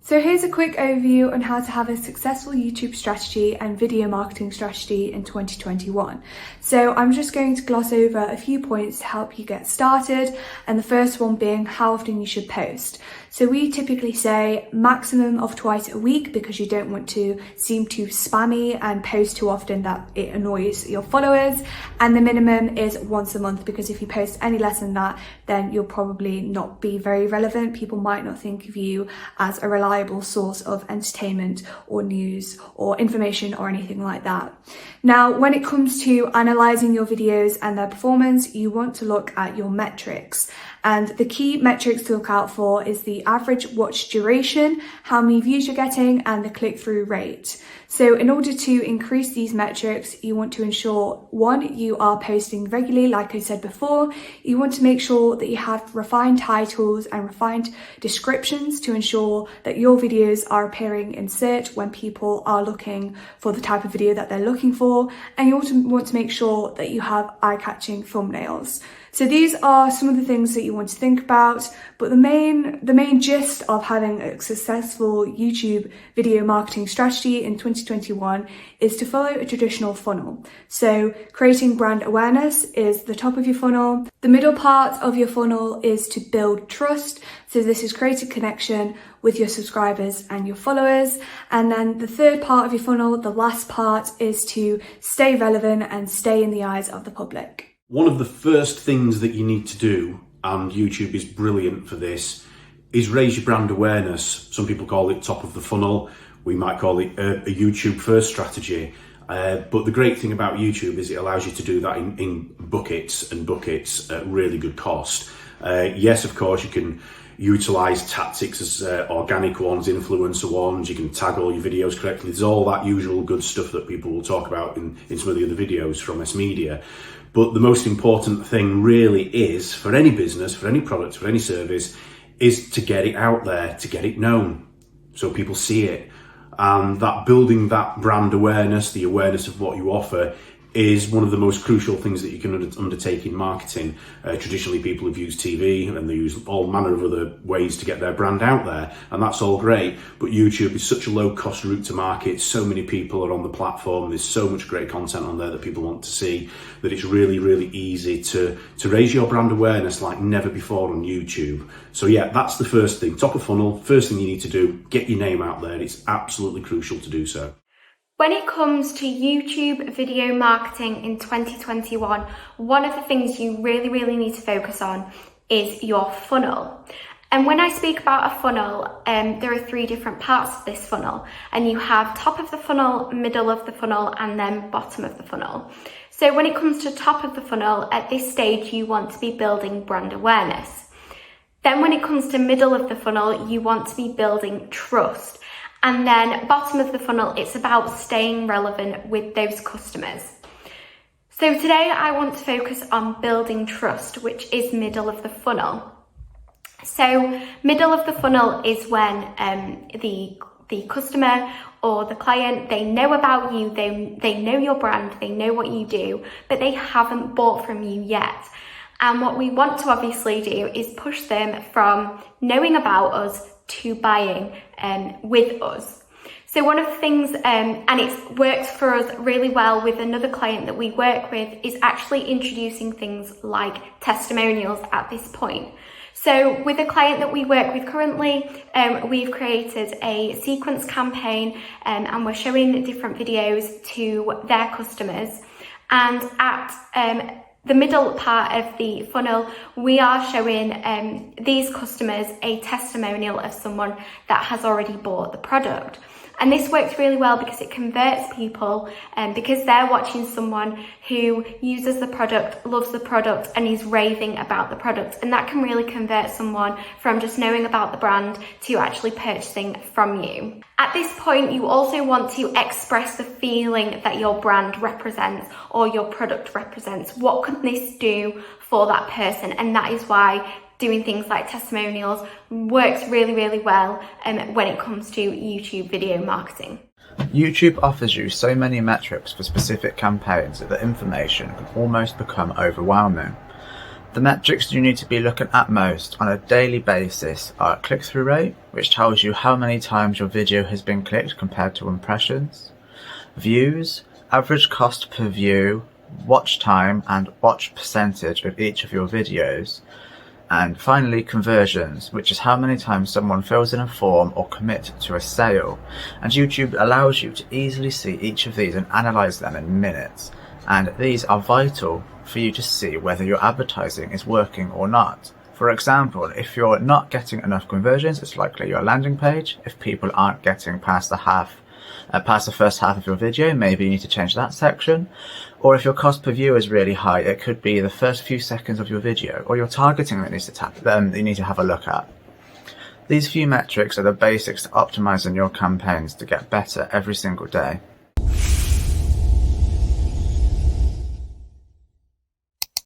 So here's a quick overview on how to have a successful YouTube strategy and video marketing strategy in 2021. So I'm just going to gloss over a few points to help you get started, and the first one being how often you should post. So we typically say maximum of twice a week because you don't want to seem too spammy and post too often that it annoys your followers, and the minimum is once a month because if you post any less than that, then you'll probably not be very relevant. People might not think of you as a reliable source of entertainment or news or information or anything like that. Now, when it comes to analysing your videos and their performance, you want to look at your metrics. And the key metrics to look out for is the average watch duration, how many views you're getting, and the click-through rate. So in order to increase these metrics, you want to ensure, one, you are posting regularly, like I said before. You want to make sure that you have refined titles and refined descriptions to ensure that your videos are appearing in search when people are looking for the type of video that they're looking for. And you also want to make sure that you have eye-catching thumbnails. So these are some of the things that you want to think about, but the main gist of having a successful YouTube video marketing strategy in 2021 is to follow a traditional funnel. So creating brand awareness is the top of your funnel. The middle part of your funnel is to build trust. So this is create a connection with your subscribers and your followers. And then the third part of your funnel, the last part, is to stay relevant and stay in the eyes of the public. One of the first things that you need to do, and YouTube is brilliant for this, is raise your brand awareness. Some people call it top of the funnel. We might call it a YouTube first strategy. But the great thing about YouTube is it allows you to do that in buckets and buckets at really good cost. Yes, of course, you can utilize tactics as organic ones, influencer ones, you can tag all your videos correctly. There's all that usual good stuff that people will talk about in some of the other videos from S Media. But the most important thing really is, for any business, for any product, for any service, is to get it out there, to get it known, so people see it. And that building that brand awareness, the awareness of what you offer, is one of the most crucial things that you can undertake in marketing. Traditionally, people have used TV and they use all manner of other ways to get their brand out there, and that's all great. But YouTube is such a low-cost route to market. So many people are on the platform. There's so much great content on there that people want to see that it's really, really easy to raise your brand awareness like never before on YouTube. So yeah, that's the first thing. Top of funnel, first thing you need to do, get your name out there. It's absolutely crucial to do so. When it comes to YouTube video marketing in 2021, one of the things you really need to focus on is your funnel. And when I speak about a funnel, there are three different parts of this funnel. And you have top of the funnel, middle of the funnel, and then bottom of the funnel. So when it comes to top of the funnel, at this stage, you want to be building brand awareness. Then when it comes to middle of the funnel, you want to be building trust. And then bottom of the funnel, it's about staying relevant with those customers. So today I want to focus on building trust, which is middle of the funnel. So middle of the funnel is when the customer or the client, they know about you, they know your brand, they know what you do, but they haven't bought from you yet. And what we want to obviously do is push them from knowing about us to buying with us. So one of the things, and it's worked for us really well with another client that we work with, is actually introducing things like testimonials at this point. So with a client that we work with currently, we've created a sequence campaign and we're showing different videos to their customers. And at the middle part of the funnel, we are showing these customers a testimonial of someone that has already bought the product. And this works really well because it converts people because they're watching someone who uses the product, loves the product, and is raving about the product. And that can really convert someone from just knowing about the brand to actually purchasing from you. At this point, you also want to express the feeling that your brand represents or your product represents. What can this do for that person? And that is why doing things like testimonials works really well when it comes to YouTube video marketing. YouTube offers you so many metrics for specific campaigns that the information can almost become overwhelming. The metrics you need to be looking at most on a daily basis are click-through rate, which tells you how many times your video has been clicked compared to impressions, views, average cost per view, watch time and watch percentage of each of your videos, and finally conversions, which is how many times someone fills in a form or commit to a sale. And YouTube allows you to easily see each of these and analyze them in minutes. And these are vital for you to see whether your advertising is working or not. For example, if you're not getting enough conversions, it's likely your landing page. If people aren't getting past the first half of your video, maybe you need to change that section. Or if your cost per view is really high, it could be the first few seconds of your video, or your targeting that you need to have a look at. These few metrics are the basics to optimizing your campaigns to get better every single day.